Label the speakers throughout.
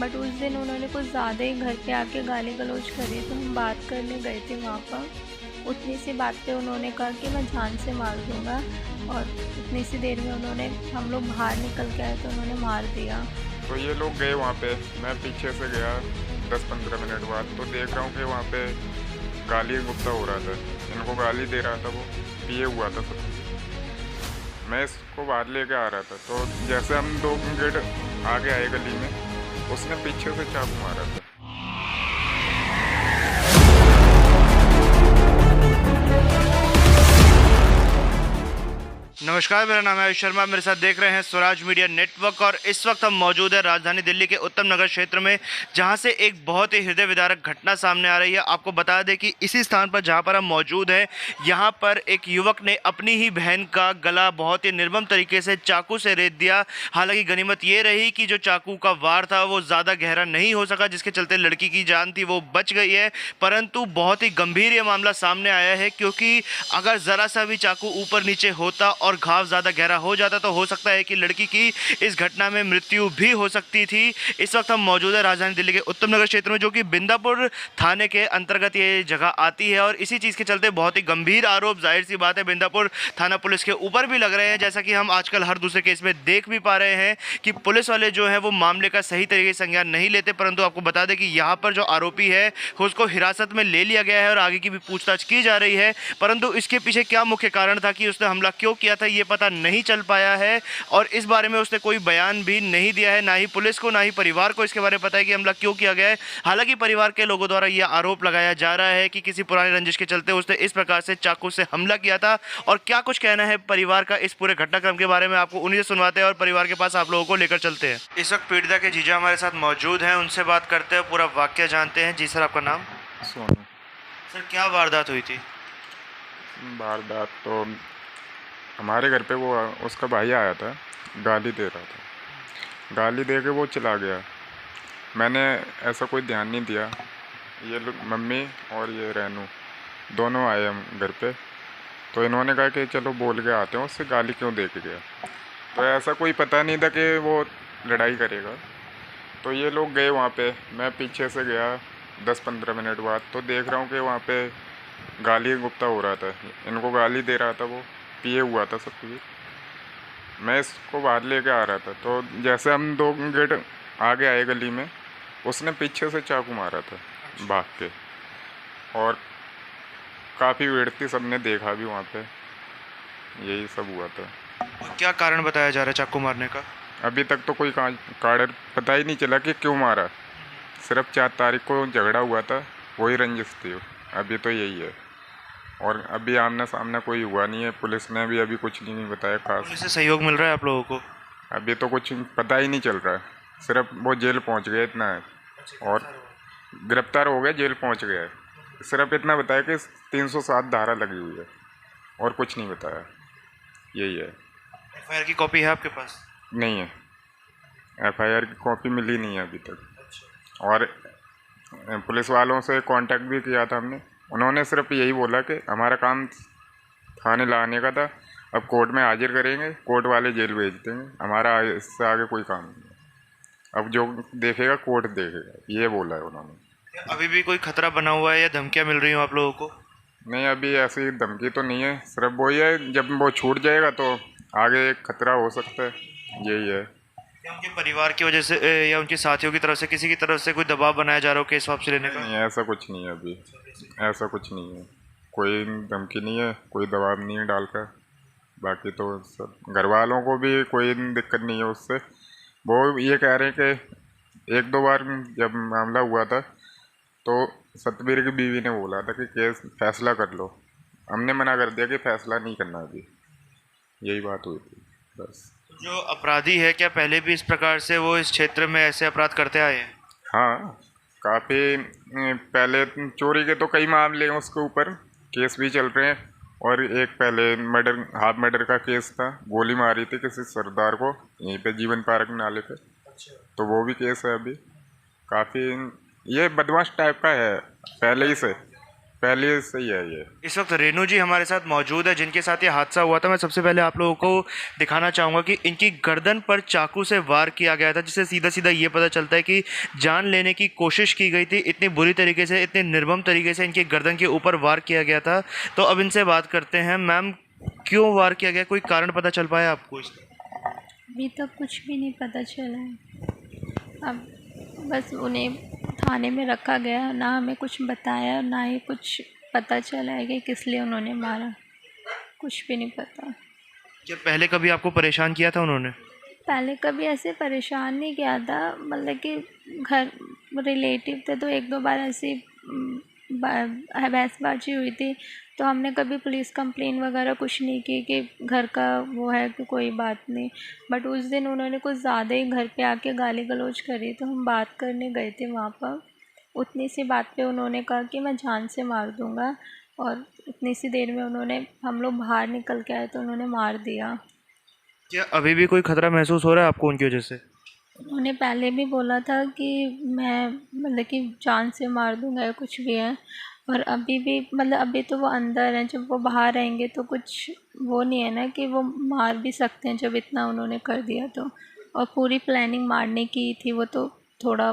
Speaker 1: But उस दिन उन्होंने कुछ ज़्यादा ही घर पे आके गाली गलौज करी, तो हम बात करने गए थे वहाँ पर। उतनी सी बात पे उन्होंने कहा कि मैं जान से मार दूँगा, और उतनी सी देर में हम लोग बाहर निकल के आए तो उन्होंने मार दिया।
Speaker 2: तो ये लोग गए वहाँ पे, मैं पीछे से गया 10-15 मिनट बाद, तो देख रहा हूँ कि वहाँ पे गाली गुप्ता हो रहा था, इनको गाली दे रहा था, वो पिए हुआ था सब। मैं इसको बाहर लेके आ रहा था, तो जैसे हम 2 गेट आगे आए गली में, उसने पीछे से चाकू मारा था।
Speaker 3: नमस्कार, मेरा नाम है आयुष शर्मा। मेरे साथ देख रहे हैं स्वराज मीडिया नेटवर्क, और इस वक्त हम मौजूद है राजधानी दिल्ली के उत्तम नगर क्षेत्र में, जहां से एक बहुत ही हृदय विदारक घटना सामने आ रही है। आपको बता दें कि इसी स्थान पर जहां पर हम मौजूद हैं, यहां पर एक युवक ने अपनी ही बहन का गला बहुत ही निर्मम तरीके से चाकू से रेत दिया। हालांकि गनीमत ये रही कि जो चाकू का वार था वो ज़्यादा गहरा नहीं हो सका, जिसके चलते लड़की की जान थी वो बच गई है। परंतु बहुत ही गंभीर ये मामला सामने आया है, क्योंकि अगर ज़रा सा भी चाकू ऊपर नीचे होता और घाव ज़्यादा गहरा हो जाता तो हो सकता है कि लड़की की इस घटना में मृत्यु भी हो सकती थी। इस वक्त हम मौजूद है राजधानी दिल्ली के उत्तम नगर क्षेत्र में, जो कि बिंदापुर थाने के अंतर्गत ये जगह आती है, और इसी चीज़ के चलते बहुत ही गंभीर आरोप, जाहिर सी बात है, बिंदापुर थाना पुलिस के ऊपर भी लग रहे हैं। जैसा कि हम आजकल हर दूसरे केस में देख भी पा रहे हैं कि पुलिस वाले जो है वो मामले का सही तरीके से संज्ञान नहीं लेते। परंतु आपको बता दें कि यहाँ पर जो आरोपी है उसको हिरासत में ले लिया गया है और आगे की भी पूछताछ की जा रही है। परंतु इसके पीछे क्या मुख्य कारण था कि उसने हमला क्यों किया था, ये पता नहीं चल पाया है, और इस बारे में उसने कोई बयान भी नहीं दिया है, ना ही पुलिस को ना ही परिवार को इसके बारे में पता है कि हमला क्यों किया गया है। हालांकि परिवार के लोगों द्वारा यह आरोप लगाया जा रहा है कि किसी पुराने रंजिश के चलते उसने इस प्रकार से चाकू से हमला किया था। और क्या कुछ कहना है परिवार का इस पूरे घटनाक्रम के बारे में, आपको उन्हीं से सुनवाते हैं और परिवार के पास आप लोगों को लेकर चलते हैं। इस वक्त पीड़िता के जीजा हमारे साथ मौजूद हैं, उनसे बात करते हैं, पूरा वाक्य जानते हैं। जी सर, आपका नाम?
Speaker 2: सोनू।
Speaker 3: सर, क्या वारदात हुई थी?
Speaker 2: वारदात तो हमारे घर पे वो उसका भाई आया था, गाली दे रहा था, गाली दे के वो चला गया। मैंने ऐसा कोई ध्यान नहीं दिया। ये लोग मम्मी और ये रेनू दोनों आए हम घर पे, तो इन्होंने कहा कि चलो बोल के आते हैं उससे, गाली क्यों दे के गया। तो ऐसा कोई पता नहीं था कि वो लड़ाई करेगा। तो ये लोग गए वहाँ पे, मैं पीछे से गया 10-15 मिनट बाद, तो देख रहा हूँ कि वहाँ पे गाली गुप्ता हो रहा था, इनको गाली दे रहा था, वो पिए हुआ था सब कुछ। मैं इसको बाहर लेके आ रहा था, तो जैसे हम 2 गेट आगे आए गली में, उसने पीछे से चाकू मारा था भाग के, और काफ़ी भीड़ थी, सबने देखा भी वहाँ पे, यही सब हुआ था।
Speaker 3: और क्या कारण बताया जा रहा है चाकू मारने का?
Speaker 2: अभी तक तो कोई कारण पता ही नहीं चला कि क्यों मारा। सिर्फ 4 तारीख को झगड़ा हुआ था, वही रंजिश थी, अभी तो यही है। और अभी आमना सामना कोई हुआ नहीं है, पुलिस ने भी अभी कुछ नहीं बताया खास।
Speaker 3: पुलिस से सहयोग मिल रहा है आप लोगों को?
Speaker 2: अभी तो कुछ पता ही नहीं चल रहा है, सिर्फ वो जेल पहुंच गए इतना है, और गिरफ्तार हो गए, जेल पहुंच गया है। सिर्फ इतना बताया कि 307 धारा लगी हुई है, और कुछ नहीं बताया, यही है।
Speaker 3: एफआईआर की कॉपी है आपके पास?
Speaker 2: नहीं है, एफआईआर की कॉपी मिली नहीं है अभी तक। और पुलिस वालों से कांटेक्ट भी किया था हमने, उन्होंने सिर्फ यही बोला कि हमारा काम थाने लाने का था, अब कोर्ट में हाजिर करेंगे, कोर्ट वाले जेल भेज देंगे, हमारा इससे आगे कोई काम नहीं है, अब जो देखेगा कोर्ट देखेगा, ये बोला है उन्होंने।
Speaker 3: अभी भी कोई खतरा बना हुआ है या धमकियां मिल रही हो आप लोगों को?
Speaker 2: नहीं, अभी ऐसी धमकी तो नहीं है, सिर्फ वही है जब वो छूट जाएगा तो आगे एक खतरा हो सकता है, यही है।
Speaker 3: क्या उनके परिवार की वजह से या उनके साथियों की तरफ से, किसी की तरफ से कोई दबाव बनाया जा रहा हो केस वापसी लेने का?
Speaker 2: नहीं, ऐसा कुछ नहीं है, अभी ऐसा कुछ नहीं है, कोई धमकी नहीं है, कोई दबाव नहीं है डाल कर। बाकी तो सब घर वालों को भी कोई दिक्कत नहीं है उससे। वो ये कह रहे हैं कि 1-2 बार जब मामला हुआ था तो सतबीर की बीवी ने बोला था कि केस फैसला कर लो, हमने मना कर दिया कि फैसला नहीं करना अभी, यही बात हुई थी बस।
Speaker 3: जो अपराधी है, क्या पहले भी इस प्रकार से वो इस क्षेत्र में ऐसे अपराध करते आए हैं?
Speaker 2: हाँ, काफ़ी पहले चोरी के तो कई मामले हैं, उसके ऊपर केस भी चल रहे हैं। और एक पहले मर्डर, हाफ मर्डर का केस था, गोली मारी थी किसी सरदार को यहीं पे जीवन पार्क नाले पे, तो वो भी केस है अभी। काफ़ी ये बदमाश टाइप का है पहले ही से, पहले से ही है ये।
Speaker 3: इस वक्त रेनू जी हमारे साथ मौजूद है जिनके साथ ये हादसा हुआ था। मैं सबसे पहले आप लोगों को दिखाना चाहूँगा कि इनकी गर्दन पर चाकू से वार किया गया था, जिससे सीधा सीधा ये पता चलता है कि जान लेने की कोशिश की गई थी। इतनी बुरी तरीके से, इतने निर्मम तरीके से इनकी गर्दन के ऊपर वार किया गया था। तो अब इनसे बात करते हैं। मैम, क्यों वार किया गया, कोई कारण पता चल पाया आपको इसका?
Speaker 1: अभी तक कुछ भी नहीं पता चला है। अब बस उन्हें थाने में रखा गया, ना हमें कुछ बताया, ना ही कुछ पता चला है कि किस लिए उन्होंने मारा, कुछ भी नहीं पता।
Speaker 3: क्या पहले कभी आपको परेशान किया था उन्होंने?
Speaker 1: पहले कभी ऐसे परेशान नहीं किया था, मतलब कि घर रिलेटिव थे तो एक दो बार ऐसी बहसबाजी हुई थी, तो हमने कभी पुलिस कंप्लेन वगैरह कुछ नहीं की कि घर का वो है कि कोई बात नहीं। बट उस दिन उन्होंने कुछ ज़्यादा ही घर पे आके गाली गलौज करी, तो हम बात करने गए थे वहाँ पर। उतनी सी बात पे उन्होंने कहा कि मैं जान से मार दूँगा, और उतनी सी देर में हम लोग बाहर निकल के आए तो उन्होंने मार दिया।
Speaker 3: क्या अभी भी कोई खतरा महसूस हो रहा है आपको उनकी वजह से?
Speaker 1: उन्होंने पहले भी बोला था कि मैं मतलब कि जान से मार दूंगा या कुछ भी है, और अभी भी मतलब अभी तो वो अंदर हैं, जब वो बाहर रहेंगे तो कुछ वो नहीं है ना कि वो मार भी सकते हैं जब इतना उन्होंने कर दिया तो। और पूरी प्लानिंग मारने की थी, वो तो थोड़ा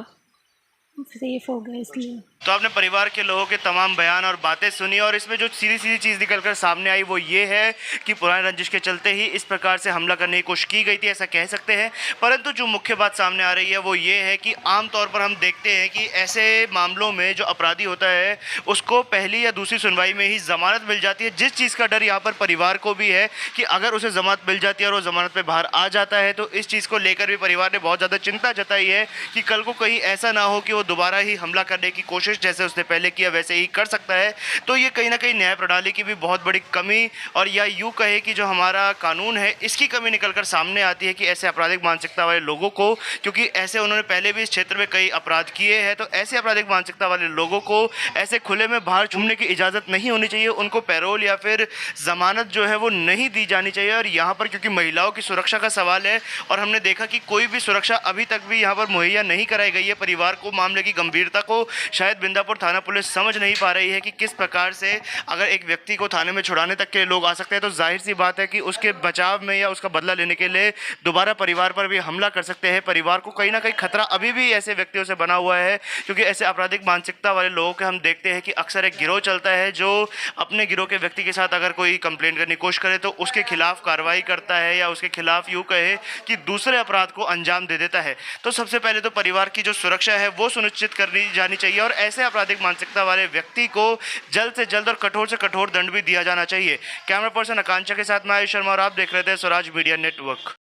Speaker 1: सेफ हो गया इसलिए।
Speaker 3: तो आपने परिवार के लोगों के तमाम बयान और बातें सुनी, और इसमें जो सीधी सीधी चीज़ निकलकर सामने आई वो ये है कि पुराने रंजिश के चलते ही इस प्रकार से हमला करने की कोशिश की गई थी, ऐसा कह सकते हैं। परंतु जो मुख्य बात सामने आ रही है वो ये है कि आमतौर पर हम देखते हैं कि ऐसे मामलों में जो अपराधी होता है उसको पहली या दूसरी सुनवाई में ही ज़मानत मिल जाती है। जिस चीज़ का डर यहाँ पर परिवार को भी है कि अगर उसे ज़मानत मिल जाती है और वो ज़मानत पर बाहर आ जाता है, तो इस चीज़ को लेकर भी परिवार ने बहुत ज़्यादा चिंता जताई है कि कल को कहीं ऐसा ना हो कि वो दोबारा ही हमला करने की कोशिश जैसे उसने पहले किया वैसे ही कर सकता है। तो ये कहीं ना कहीं न्याय प्रणाली की भी बहुत बड़ी कमी, और या यूँ कहे कि जो हमारा कानून है इसकी कमी निकलकर सामने आती है कि ऐसे आपराधिक मानसिकता वाले लोगों को, क्योंकि ऐसे उन्होंने पहले भी इस क्षेत्र में कई अपराध किए हैं, तो ऐसे आपराधिक मानसिकता वाले लोगों को ऐसे खुले में बाहर घूमने की इजाज़त नहीं होनी चाहिए। उनको पैरोल या फिर ज़मानत जो है वो नहीं दी जानी चाहिए। और यहाँ पर क्योंकि महिलाओं की सुरक्षा का सवाल है, और हमने देखा कि कोई भी सुरक्षा अभी तक भी यहाँ पर मुहैया नहीं कराई गई है। परिवार को मामले की गंभीरता को शायद बिंदापुर थाना पुलिस समझ नहीं पा रही है कि किस प्रकार से अगर एक व्यक्ति को थाने में छुड़ाने तक के लोग आ सकते हैं, तो जाहिर सी बात है कि उसके बचाव में या उसका बदला लेने के लिए दोबारा परिवार पर भी हमला कर सकते हैं। परिवार को कहीं ना कहीं खतरा अभी भी ऐसे व्यक्तियों से बना हुआ है, क्योंकि ऐसे आपराधिक मानसिकता वाले लोगों के हम देखते हैं कि अक्सर एक गिरोह चलता है जो अपने गिरोह के व्यक्ति के साथ अगर कोई कंप्लेंट करने की कोशिश करे तो उसके खिलाफ कार्रवाई करता है, या उसके खिलाफ यूँ कहे कि दूसरे अपराध को अंजाम दे देता है। तो सबसे पहले तो परिवार की जो सुरक्षा है वो सुनिश्चित करनी जानी चाहिए, और ऐसे आपराधिक मानसिकता वाले व्यक्ति को जल्द से जल्द और कठोर से कठोर दंड भी दिया जाना चाहिए। कैमरा पर्सन आकांक्षा के साथ मैं आयुष शर्मा, और आप देख रहे थे स्वराज मीडिया नेटवर्क।